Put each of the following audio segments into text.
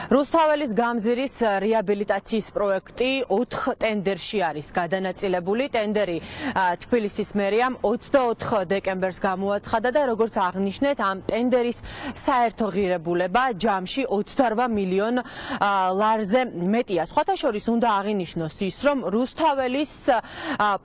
რუსთაველის გამზირის რეაბილიტაციის პროექტი 4 ტენდერში არის გადანაწილებული. ტენდერი თბილისის მერიამ 24 დეკემბერს გამოაცხადა და როგორც აღნიშნეთ, ამ ტენდერის საერთო ღირებულება ჯამში 28 მილიონ ლარზე მეტია. სხვათა შორის უნდა აღინიშნოს ის, რომ რუსთაველის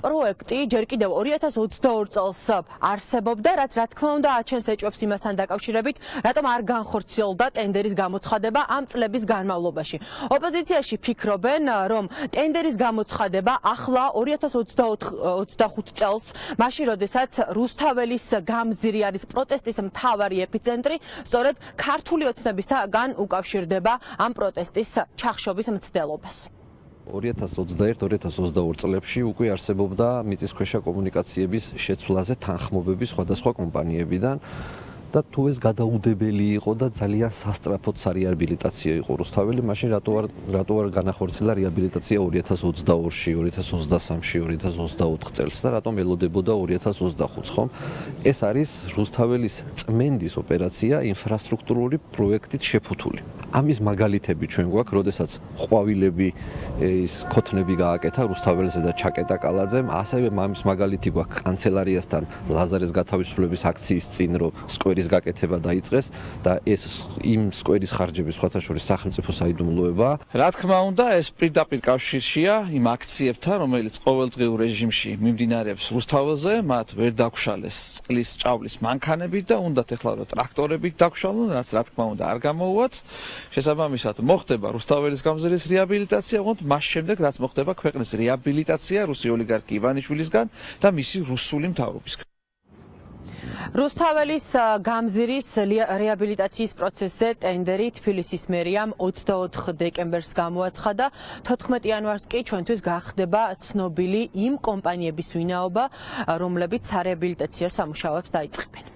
პროექტი ჯერ კიდევ 2022 წელს არსებობდა, რაც რა თქმა უნდა აჩენს ეჭვებს იმასთან დაკავშირებით, რატომ არ განხორციელდა ტენდერის გამოცხადება ამ წლების განმავლობაში. ოპოზიციაში ფიქრობენ, რომ ტენდერის გამოცხადება ახლა 2025 წელს, მაშინ როდესაც რუსთაველის გამზირი არის პროტესტის მთავარი ეპიცენტრი, სწორედ ქართული ოცნებისგან უკავშირდება ამ პროტესტის ჩახშობის მცდელობას. 2021-2022 წლებში უკვე არსებობდა მიწისქვეშა კომუნიკაციების შეცვლაზე თანხმობები სხვადასხვა კომპანიებიდან და თუ ეს გადაუდებელი იყო და ძალიან სასწრაფოდ სარეაბილიტაციო იყო რუსთაველი, მაშინ რატო არ განახორციელა რეაბილიტაცია 2022-ში, 2023-ში, 2024 წელს და რატომ ელოდებოდა 2025-ს, ხომ? ეს არის რუსთაველის წმენდის ოპერაცია ინფრასტრუქტურული პროექტით შეფუთული. ამის მაგალითები ჩვენ გვაქვს, როდესაც ყვავილები ის ქოთნები გააკეთა რუსთაველზე და ჩაკეტა კალაძემ, ასევე ამის მაგალითი გვაქვს კანცელარიასთან ლაზარეს გათავისუფლების აქციის წინ, რომ სკვერის გაკეთება დაიწყეს და ეს იმ სკვერის ხარჯები სხვათა შორის სახელმწიფო საიდუმლოებაა. რა თქმა უნდა, ეს პირდაპირ კავშირშია იმ აქციებთან, რომელიც ყოველდღიურ რეჟიმში მიმდინარეობს რუსთაველზე, მათ ვერ დაგშალეს წყლის ჭავლის მანქანებით და უნდათ ეხლა რომ ტრაქტორებით დაგშალონ, რაც რა თქმა უნდა არ გამოუვათ. შესაბამისად მოხდება რუსთაველის გამზირის რეაბილიტაცია, ოღონდ მას შემდეგ რაც მოხდება ქვეყნის რეაბილიტაცია რუსი ოლიგარქი ივანიშვილისგან და მისი რუსული მთავრობისგან. რუსთაველის გამზირის რეაბილიტაციის პროცესზე ტენდერი თბილისის მერიამ 24 დეკემბერს გამოაცხადა. 14 იანვარს კი ჩვენთვის გახდება ცნობილი იმ კომპანიების ვინაობა, რომლებიც სარეაბილიტაციო სამუშაოებს დაიწყებენ.